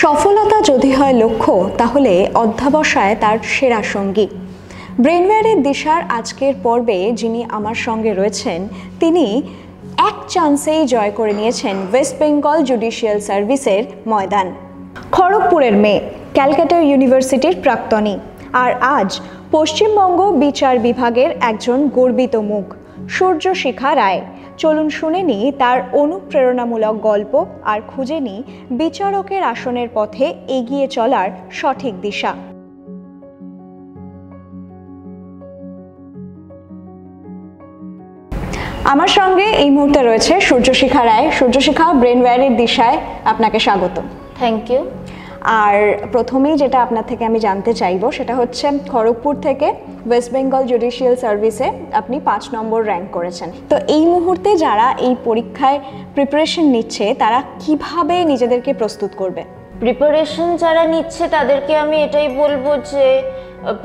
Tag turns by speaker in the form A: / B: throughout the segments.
A: সফলতা যদি হয় লক্ষ্য, তাহলে অধ্যবসায় তার সেরা সঙ্গী। ব্রেনওয়্যারের দিশার আজকের পর্বে যিনি আমার সঙ্গে রয়েছেন, তিনি এক চান্সেই জয় করে নিয়েছেন ওয়েস্ট বেঙ্গল জুডিশিয়াল সার্ভিসের ময়দান। খড়গপুরের মেয়ে, ক্যালকাটা ইউনিভার্সিটির প্রাক্তনী, আর আজ পশ্চিমবঙ্গ বিচার বিভাগের একজন গর্বিত মুখ, সূর্যশিখা রায়। চলুন শুনে নিই তার অনুপ্রেরণামূলক গল্প আর খুঁজে নিই বিচারকের আসনের পথে এগিয়ে চলার সঠিক দিশা। আমার সঙ্গে এই মুহূর্তে রয়েছে সূর্যশিখা রায়। সূর্যশিখা, ব্রেনওয়্যারের দিশায় আপনাকে স্বাগত।
B: Thank you.
A: আর প্রথমেই যেটা আপনার থেকে আমি জানতে চাইবো সেটা হচ্ছে, খড়গপুর থেকে ওয়েস্ট বেঙ্গল জুডিশিয়াল সার্ভিসে আপনি 5 নম্বর র্যাঙ্ক করেছেন। তো এই মুহূর্তে যারা এই পরীক্ষায় প্রিপারেশন নিচ্ছে, তারা কিভাবে নিজেদেরকে প্রস্তুত করবে?
B: প্রিপারেশন যারা নিচ্ছে তাদেরকে আমি এটাই বলবো যে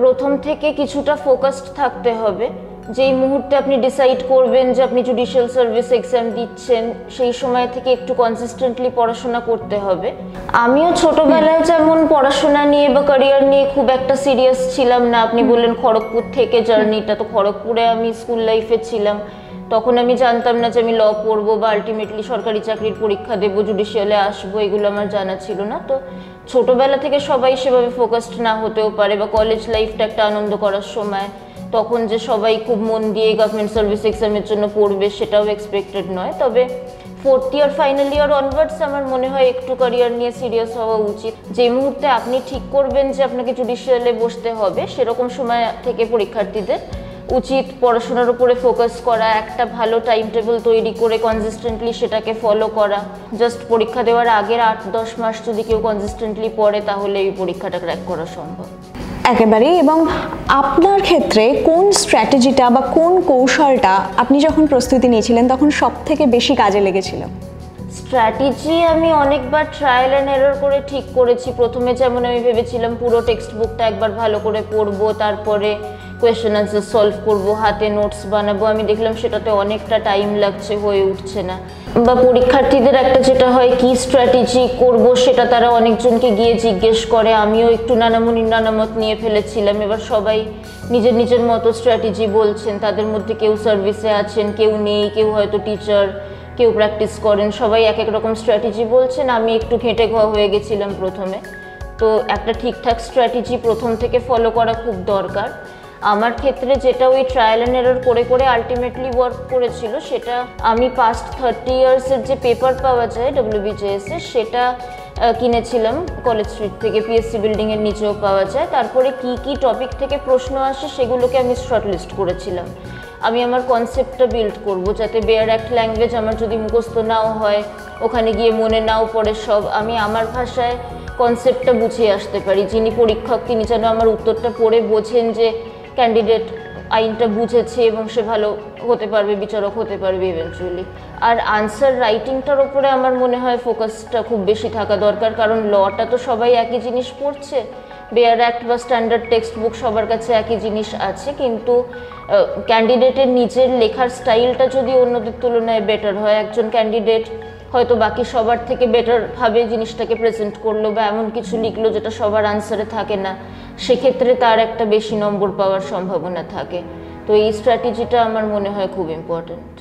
B: প্রথম থেকে কিছুটা ফোকাসড থাকতে হবে। যেই মুহূর্তে আপনি ডিসাইড করবেন যে আপনি জুডিশিয়াল সার্ভিস এক্সাম দিচ্ছেন, সেই সময় থেকে একটু কনসিস্টেন্টলি পড়াশোনা করতে হবে। আমিও ছোটবেলায় যেমন পড়াশোনা নিয়ে বা ক্যারিয়ার নিয়ে খুব একটা সিরিয়াস ছিলাম না। আপনি বললেন খড়গপুর থেকে জার্নিটা, তো খড়গপুরে আমি স্কুল লাইফে ছিলাম, তখন আমি জানতাম না যে আমি ল পড়বো বা আলটিমেটলি সরকারি চাকরির পরীক্ষা দেবো, জুডিশিয়ালে আসবো, এগুলো আমার জানা ছিল না। তো ছোটবেলা থেকে সবাই সেভাবে ফোকাসড না হতেও পারে, বা কলেজ লাইফটা একটা আনন্দ করার সময়, তখন যে সবাই খুব মন দিয়ে গভর্নমেন্ট সার্ভিস এক্সামের জন্য পড়বে সেটাও এক্সপেক্টেড নয়। তবে 4th year final year onwards আমার মনে হয় একটু ক্যারিয়ার নিয়ে সিরিয়াস হওয়া উচিত। যে মুহূর্তে আপনি ঠিক করবেন যে আপনাকে জুডিশিয়ালে বসতে হবে, সেরকম সময় থেকে পরীক্ষার্থীদের উচিত পড়াশোনার উপরে ফোকাস করা, একটা ভালো টাইম টেবিল তৈরি করে কনসিস্টেন্টলি সেটাকে ফলো করা। জাস্ট পরীক্ষা দেওয়ার আগের 8-10 মাস যদি কেউ কনসিস্টেন্টলি পড়ে, তাহলে এই পরীক্ষাটা ক্র্যাক করা সম্ভব
A: একেবারেই। এবং আপনার ক্ষেত্রে কোন স্ট্র্যাটেজিটা বা কোন কৌশলটা আপনি যখন প্রস্তুতি নিয়েছিলেন তখন সব থেকে বেশি কাজে লেগেছিল?
B: স্ট্র্যাটেজি আমি অনেকবার ট্রায়াল অ্যান্ড এরর করে ঠিক করেছি। প্রথমে যেমন আমি ভেবেছিলাম পুরো টেক্সট বুকটা একবার ভালো করে পড়বো, তারপরে কোয়েশ্চেন আনসার সলভ করবো, হাতে নোটস বানাবো। আমি দেখলাম সেটাতে অনেকটা টাইম লাগছে, হয়ে উঠছে না। বা পরীক্ষার্থীদের একটা যেটা হয়, কি স্ট্র্যাটেজি করব সেটা তারা অনেকজনকে গিয়ে জিজ্ঞেস করে। আমিও একটু নানামুনির নানামত নিয়ে ফেলেছিলাম। এবার সবাই নিজের নিজের মতো স্ট্র্যাটেজি বলছেন। তাদের মধ্যে কেউ সার্ভিসে আছেন, কেউ নেই, কেউ হয়তো টিচার, কেউ প্র্যাকটিস করেন, সবাই এক এক রকম স্ট্র্যাটেজি বলছেন। আমি একটু ঘেঁটে ঘ হয়ে গেছিলাম প্রথমে। তো একটা ঠিকঠাক স্ট্র্যাটেজি প্রথম থেকে ফলো করা খুব দরকার। আমার ক্ষেত্রে যেটা ওই ট্রায়াল অ্যান্ড এরর করে করে আলটিমেটলি ওয়ার্ক করেছিল, সেটা আমি পাস্ট 30 ইয়ার্সের যে পেপার পাওয়া যায় WBJS এর, সেটা কিনেছিলাম কলেজ স্ট্রিট থেকে, পিএসসি বিল্ডিংয়ের নিচেও পাওয়া যায়। তারপরে কি কি টপিক থেকে প্রশ্ন আসে সেগুলোকে আমি শর্টলিস্ট করেছিলাম। আমি আমার কনসেপ্টটা বিল্ড করব, যাতে বেয়ার অ্যাক্ট ল্যাঙ্গুয়েজ আমার যদি মুখস্থ নাও হয়, ওখানে গিয়ে মনে নাও পড়ে সব, আমি আমার ভাষায় কনসেপ্টটা বুঝিয়ে আসতে পারি। যিনি পরীক্ষক তিনি যেন আমার উত্তরটা পড়ে বোঝেন যে ক্যান্ডিডেট আইনটা বুঝেছে এবং সে ভালো হতে পারবে, বিচারক হতে পারবে ইভেন্চুয়ালি। আর আনসার রাইটিংটার ওপরে আমার মনে হয় ফোকাসটা খুব বেশি থাকা দরকার, কারণ লটা তো সবাই একই জিনিস পড়ছে, বেয়ার অ্যাক্ট বা স্ট্যান্ডার্ড টেক্সট বুক সবার কাছে একই জিনিস আছে, কিন্তু ক্যান্ডিডেটের নিজের লেখার স্টাইলটা যদি অন্যদের তুলনায় বেটার হয়, একজন ক্যান্ডিডেট হয়তো বাকি সবার থেকে বেটারভাবে জিনিসটাকে প্রেজেন্ট করলো বা এমন কিছু লিখলো যেটা সবার আনসারে থাকে না, সেক্ষেত্রে তার একটা বেশি নম্বর পাওয়ার সম্ভাবনা থাকে। তো এই স্ট্র্যাটেজিটা আমার মনে হয় খুব ইম্পর্টেন্ট।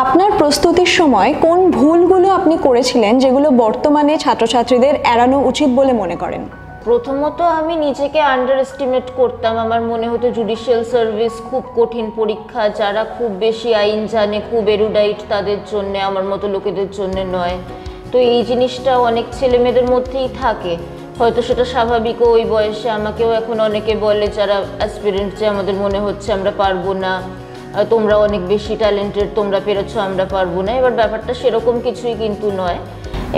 A: আপনার প্রস্তুতির সময় কোন ভুলগুলো আপনি করেছিলেন যেগুলো বর্তমানে ছাত্রছাত্রীদের এড়ানো উচিত বলে মনে করেন?
B: প্রথমত আমি নিজেকে আন্ডার এস্টিমেট করতাম। আমার মনে হতো জুডিশিয়াল সার্ভিস খুব কঠিন পরীক্ষা, যারা খুব বেশি আইন জানে, খুব এরুডাইট, তাদের জন্য, আমার মতো লোকেদের জন্য নয়। তো এই জিনিসটা অনেক ছেলেমেয়েদের মধ্যেই থাকে, হয়তো সেটা স্বাভাবিকও। ওই বয়সে আমাকেও এখন অনেকে বলে যারা অ্যাসপিরেন্ট, যে আমাদের মনে হচ্ছে আমরা পারবো না, তোমরা অনেক বেশি ট্যালেন্টেড, তোমরা পেরেছো, আমরা পারবো না। এবার ব্যাপারটা সেরকম কিছুই কিন্তু নয়।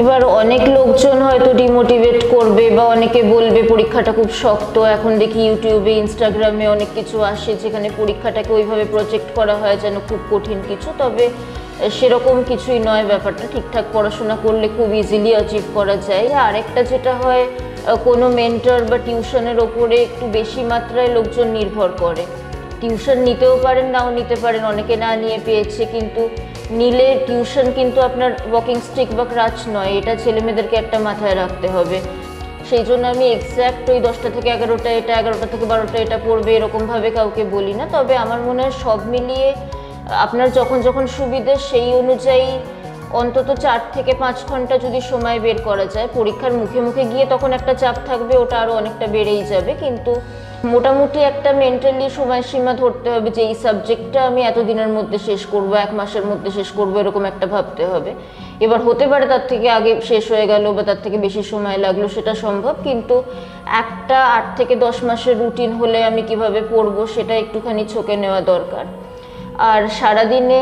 B: এবার অনেক লোকজন হয়তো ডিমোটিভেট করবে বা অনেকে বলবে পরীক্ষাটা খুব শক্ত। এখন দেখি ইউটিউবে, ইনস্টাগ্রামে অনেক কিছু আসে যেখানে পরীক্ষাটাকে ওইভাবে প্রজেক্ট করা হয় যেন খুব কঠিন কিছু। তবে সেরকম কিছুই নয়, ব্যাপারটা ঠিকঠাক পড়াশোনা করলে খুব ইজিলি অ্যাচিভ করা যায়। আরেকটা যেটা হয়, কোনো মেন্টর বা টিউশনের ওপরে একটু বেশি মাত্রায় লোকজন নির্ভর করে। টিউশন নিতেও পারেন, নাও নিতে পারেন, অনেকে না নিয়ে পেয়েছে, কিন্তু নিলে টিউশন কিন্তু আপনার ওয়াকিং স্টিক বা ক্রাচ নয়, এটা ছেলেমেয়েদেরকে একটা মাথায় রাখতে হবে। সেই জন্য আমি এক্স্যাক্ট ওই 10টা থেকে 11টা এটা, 11টা থেকে 12টা এটা পড়বে এরকমভাবে কাউকে বলি না। তবে আমার মনে হয় সব মিলিয়ে আপনার যখন যখন সুবিধে সেই অনুযায়ী অন্তত 4 থেকে 5 ঘন্টা যদি সময় বের করা যায়, পরীক্ষার মুখে মুখে গিয়ে তখন একটা চাপ থাকবে, ওটা আরও অনেকটা বেড়েই যাবে, কিন্তু মোটামুটি একটা মেন্টালি সময়সীমা ধরতে হবে যে এই সাবজেক্টটা আমি এতদিনের মধ্যে শেষ করব, 1 মাসের মধ্যে শেষ করব, এরকম একটা ভাবতে হবে। এবার হতে পারে তার থেকে আগে শেষ হয়ে গেল বা তার থেকে বেশি সময় লাগলো, সেটা সম্ভব, কিন্তু একটা 8 থেকে 10 মাসের রুটিন হলে আমি কিভাবে পড়বো সেটা একটুখানি ছকে নেওয়া দরকার। আর সারাদিনে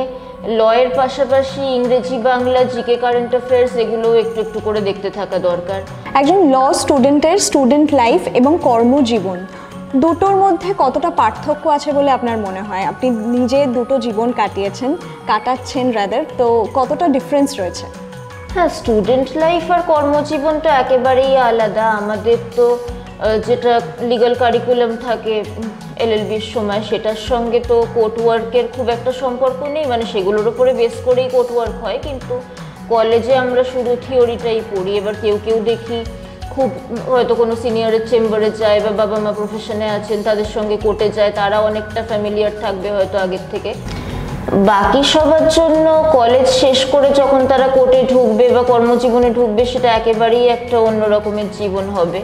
B: লয়ের পাশাপাশি ইংরেজি, বাংলা, জিকে, কারেন্ট অ্যাফেয়ার্স এগুলোও একটু একটু করে দেখতে থাকা দরকার।
A: একজন ল স্টুডেন্টের স্টুডেন্ট লাইফ এবং কর্মজীবন দুটোর মধ্যে কতটা পার্থক্য আছে বলে আপনার মনে হয়? আপনি নিজে দুটো জীবন কাটাচ্ছেন রাদার, তো কতটা ডিফারেন্স রয়েছে?
B: হ্যাঁ, স্টুডেন্ট লাইফ আর কর্মজীবন তো একেবারেই আলাদা। আমাদের তো যেটা লিগ্যাল কারিকুলাম থাকে এলএলবির সময়, সেটার সঙ্গে তো কোর্ট ওয়ার্কের খুব একটা সম্পর্ক নেই, মানে সেগুলোর উপরে বেস করেই কোর্ট ওয়ার্ক হয়, কিন্তু কলেজে আমরা শুধু থিওরিটাই পড়ি। এবার কেউ কেউ দেখি খুব হয়তো কোনো সিনিয়রের চেম্বারে যায় বা বাবা মা প্রফেশনে আছেন তাদের সঙ্গে কোর্টে যায়, তারা অনেকটা ফ্যামিলিয়ার থাকবে হয়তো আগের থেকে। বাকি সবার জন্য কলেজ শেষ করে যখন তারা কোর্টে ঢুকবে বা কর্মজীবনে ঢুকবে, সেটা একেবারেই একটা অন্য রকমের জীবন হবে।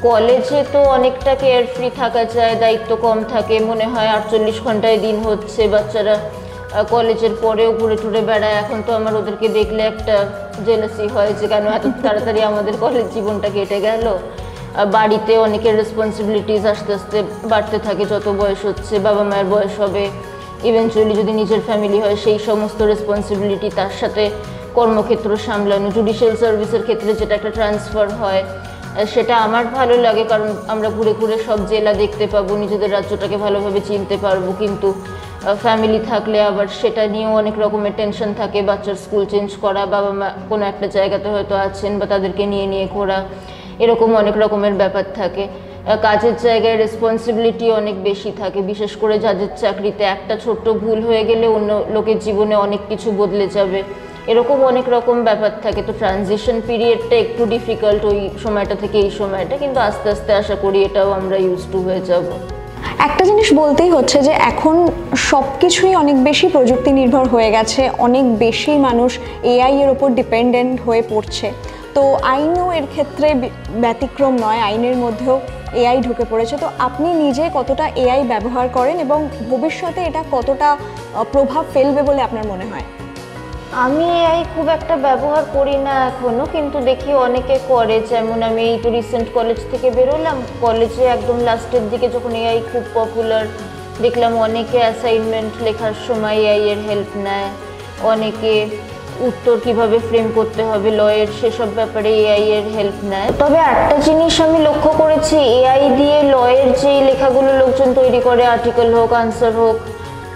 B: কলেজে তো অনেকটা কেয়ারফ্রি থাকা যায়, দায়িত্ব কম থাকে, মনে হয় 48 ঘন্টায় দিন হচ্ছে, বাচ্চারা কলেজের পরেও ঘুরে টুরে বেড়ায়। এখন তো আমার ওদেরকে দেখলে একটা জেলাসি হয় যে কেন এত তাড়াতাড়ি আমাদের কলেজ জীবনটা কেটে গেল। বাড়িতে অনেকের রেসপন্সিবিলিটিস আস্তে আস্তে বাড়তে থাকে যত বয়স হচ্ছে, বাবা মায়ের বয়স হবে, ইভেনচুয়ালি যদি নিজের ফ্যামিলি হয় সেই সমস্ত রেসপন্সিবিলিটি, তার সাথে কর্মক্ষেত্র সামলানো, জুডিশিয়াল সার্ভিসের ক্ষেত্রে যেটা একটা ট্রান্সফার হয়, সেটা আমার ভালো লাগে, কারণ আমরা ঘুরে ঘুরে সব জেলা দেখতে পাবো, নিজেদের রাজ্যটাকে ভালোভাবে চিনতে পারবো। কিন্তু ফ্যামিলি থাকলে আবার সেটা নিয়েও অনেক রকমের টেনশন থাকে, বাচ্চার স্কুল চেঞ্জ করা, বাবা মা কোনো একটা জায়গাতে হয়তো আছেন বা তাদেরকে নিয়ে নিয়ে ঘোরা, এরকম অনেক রকমের ব্যাপার থাকে। কাজের জায়গায় রেসপন্সিবিলিটি অনেক বেশি থাকে, বিশেষ করে যাদের চাকরিতে একটা ছোট্ট ভুল হয়ে গেলে অন্য লোকের জীবনে অনেক কিছু বদলে যাবে, এরকম অনেক রকম ব্যাপার থাকে। তো ট্রানজিশন পিরিয়ডটা একটু ডিফিকাল্ট ওই সময়টা থেকে এই সময়টা, কিন্তু আস্তে আস্তে আশা করি এটাও আমরা ইউজ টু হয়ে যাব।
A: একটা জিনিস বলতেই হচ্ছে যে এখন সব কিছুই অনেক বেশি প্রযুক্তি নির্ভর হয়ে গেছে, অনেক বেশি মানুষ এআই এর ওপর ডিপেন্ডেন্ট হয়ে পড়ছে। তো আইনও এর ক্ষেত্রে ব্যতিক্রম নয়, আইনের মধ্যেও এআই ঢুকে পড়েছে। তো আপনি নিজে কতটা এআই ব্যবহার করেন এবং ভবিষ্যতে এটা কতটা প্রভাব ফেলবে বলে আপনার মনে হয়?
B: আমি এআই খুব একটা ব্যবহার করি না এখনো, কিন্তু দেখি অনেকে করে। যেমন আমি এই তো রিসেন্ট কলেজ থেকে বেরোলাম, কলেজে একদম লাস্টের দিকে যখন এআই খুব পপুলার, দেখলাম অনেকে অ্যাসাইনমেন্ট লেখার সময় এআই এর হেল্প নেয়, অনেকে উত্তর কিভাবে ফ্রেম করতে হবে লয়ের সেসব ব্যাপারে এআই এর হেল্প নেয়। তবে একটা জিনিস আমি লক্ষ্য করেছি, এআই দিয়ে লয়ের যে লেখাগুলো লোকজন তৈরি করে, আর্টিকেল হোক, আনসার হোক,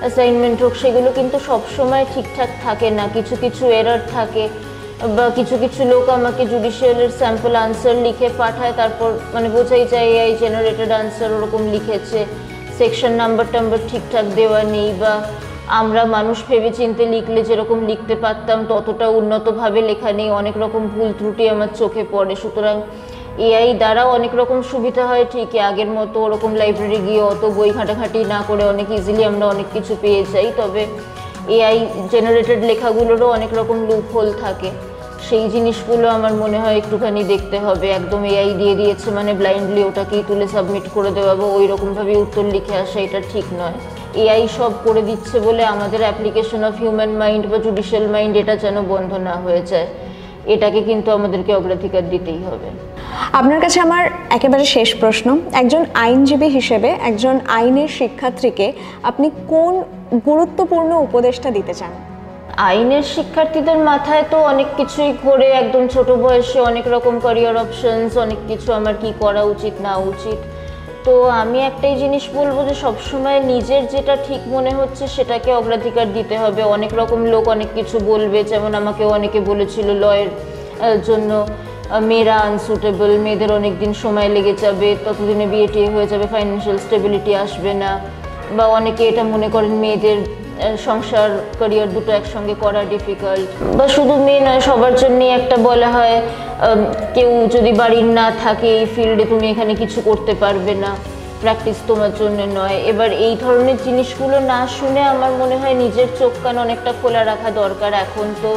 B: অ্যাসাইনমেন্ট হোক, সেগুলো কিন্তু সবসময় ঠিকঠাক থাকে না, কিছু কিছু এরর থাকে, বা কিছু কিছু লোক আমাকে জুডিশিয়ালের স্যাম্পল আনসার লিখে পাঠায়, তারপর মানে বোঝাই যায় এআই জেনারেটেড আনসার ওরকম লিখেছে, সেকশন নাম্বার টাম্বার ঠিকঠাক দেওয়া নেই, বা আমরা মানুষ ভেবে চিনতে লিখলে যেরকম লিখতে পারতাম ততটা উন্নতভাবে লেখা নেই, অনেক রকম ভুল ত্রুটি আমার চোখে পড়ে। সুতরাং এআই দ্বারা অনেক রকম সুবিধা হয় ঠিকই, আগের মতো ওরকম লাইব্রেরি গিয়ে অত বই ঘাটাঘাটি না করে অনেক ইজিলি আমরা অনেক কিছু পেয়ে যাই। তবে এআই জেনারেটেড লেখাগুলোরও অনেক রকম লুপ হোল থাকে, সেই জিনিসগুলো আমার মনে হয় একটুখানি দেখতে হবে। একদম এআই দিয়ে দিয়েছে মানে ব্লাইন্ডলি ওটাকেই তুলে সাবমিট করে দেওয়া বা ওই রকমভাবে উত্তর লিখে আসা, এটা ঠিক নয়। এআই সব করে দিচ্ছে বলে আমাদের অ্যাপ্লিকেশন অফ হিউম্যান মাইন্ড বা জুডিশিয়াল মাইন্ড এটা যেন বন্ধ না হয়ে যায়, এটাকে কিন্তু আমাদেরকে অগ্রাধিকার দিতেই হবে।
A: আপনার কাছে আমার একেবারে শেষ প্রশ্ন, একজন আইনজীবী হিসেবে একজন আইনের শিক্ষার্থীকে আপনি কোন গুরুত্বপূর্ণ উপদেশটা দিতে চান?
B: আইনের শিক্ষার্থীদের মাথায় তো অনেক কিছুই ঘোরে, একদম ছোট বয়সে অনেক রকম ক্যারিয়ার অপশনস, অনেক কিছু আমার কি করা উচিত না উচিত। তো আমি একটাই জিনিস বলবো যে সবসময় নিজের যেটা ঠিক মনে হচ্ছে সেটাকে অগ্রাধিকার দিতে হবে। অনেক রকম লোক অনেক কিছু বলবে, যেমন আমাকে অনেকে বলেছিল লয়ের জন্য মেয়েরা আনসুটেবল, মেয়েদের অনেক দিন সময় লেগে যাবে, ততদিনে বিয়ে টিয়ে হয়ে যাবে, ফাইন্যান্সিয়াল স্টেবিলিটি আসবে না, বা অনেকে এটা মনে করেন মেয়েদের সংসার ক্যারিয়ার দুটো একসঙ্গে করা ডিফিকাল্ট, বা শুধু মেয়ে নয় সবার জন্যই একটা বলা হয় কেউ যদি বাড়ির না থাকে এই ফিল্ডে তুমি এখানে কিছু করতে পারবে না, প্র্যাকটিস তোমার জন্য নয়। এবার এই ধরনের জিনিসগুলো না শুনে আমার মনে হয় নিজের চোখ কান অনেকটা খোলা রাখা দরকার। এখন তো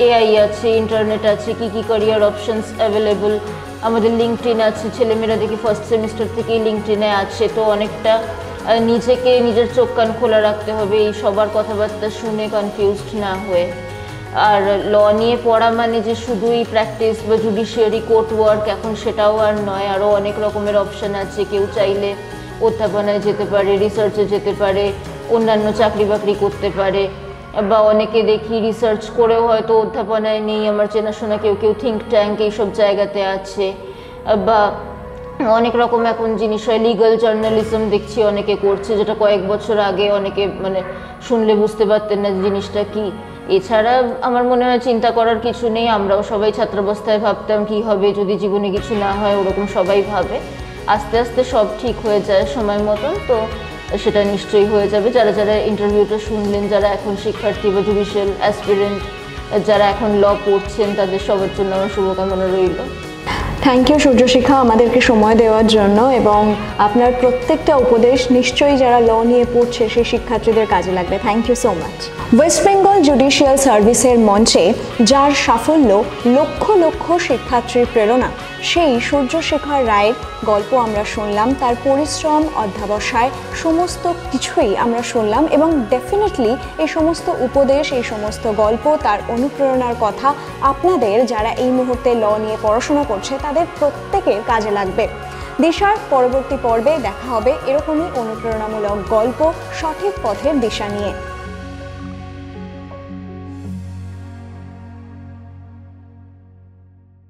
B: এআই আছে, ইন্টারনেট আছে, কি কি ক্যারিয়ার অপশনস অ্যাভেলেবল, আমাদের লিঙ্কডইন আছে, ছেলেমেয়েরা দেখি ফার্স্ট সেমিস্টার থেকেই লিঙ্কডইনে আছে। তো অনেকটা নিজেকে নিজের চোখ কান খোলা রাখতে হবে এই সবার কথাবার্তা শুনে কনফিউজড না হয়ে। আর ল নিয়ে পড়া মানে যে শুধুই প্র্যাকটিস বা জুডিশিয়ারি কোর্ট ওয়ার্ক, এখন সেটাও আর নয়, আরও অনেক রকমের অপশান আছে। কেউ চাইলে অধ্যাপনায় যেতে পারে, রিসার্চে যেতে পারে, অন্যান্য চাকরি বাকরি করতে পারে, বা অনেকে দেখি রিসার্চ করেও হয়তো অধ্যাপনায় নেই। আমার চেনাশোনা কেউ কেউ থিঙ্ক ট্যাঙ্ক এইসব জায়গাতে আছে, বা অনেক রকম এখন জিনিস হয়। লিগাল জার্নালিজম দেখছি অনেকে করছে, যেটা কয়েক বছর আগে অনেকে মানে শুনলে বুঝতে পারতেন না জিনিসটা কি। এছাড়া আমার মনে হয় চিন্তা করার কিছু নেই। আমরাও সবাই ছাত্রাবস্থায় ভাবতাম কি হবে যদি জীবনে কিছু না হয়, ওরকম সবাই ভাবে। আস্তে আস্তে সব ঠিক হয়ে যায় সময় মতন, তো সেটা নিশ্চয়ই হয়ে যাবে। যারা যারা ইন্টারভিউটা শুনলেন, যারা এখন শিক্ষার্থী বা জুডিশিয়াল অ্যাসপিরেন্ট, যারা এখন ল পড়ছেন, তাদের সবার জন্য আমার শুভকামনা রইল।
A: থ্যাংক ইউ সূর্যশিখা আমাদেরকে সময় দেওয়ার জন্য, এবং আপনার প্রত্যেকটা উপদেশ নিশ্চয়ই যারা ল নিয়ে পড়ছে সেই শিক্ষার্থীদের কাজে লাগবে। Thank you so much. West Bengal judicial সার্ভিসের মঞ্চে যার সাফল্য লক্ষ লক্ষ শিক্ষার্থীর প্রেরণা, সেই সূর্যশেখর রায়ের গল্প আমরা শুনলাম, তার পরিশ্রম, অধ্যবসায় সমস্ত কিছুই আমরা শুনলাম, এবং ডেফিনেটলি এই সমস্ত উপদেশ, এই সমস্ত গল্প, তার অনুপ্রেরণার কথা আপনাদের যারা এই মুহূর্তে ল নিয়ে পড়াশোনা করছে তাদের প্রত্যেকের কাজে লাগবে। দিশার পরবর্তী পর্বে দেখা হবে এরকমই অনুপ্রেরণামূলক গল্প, সঠিক পথের দিশা নিয়ে।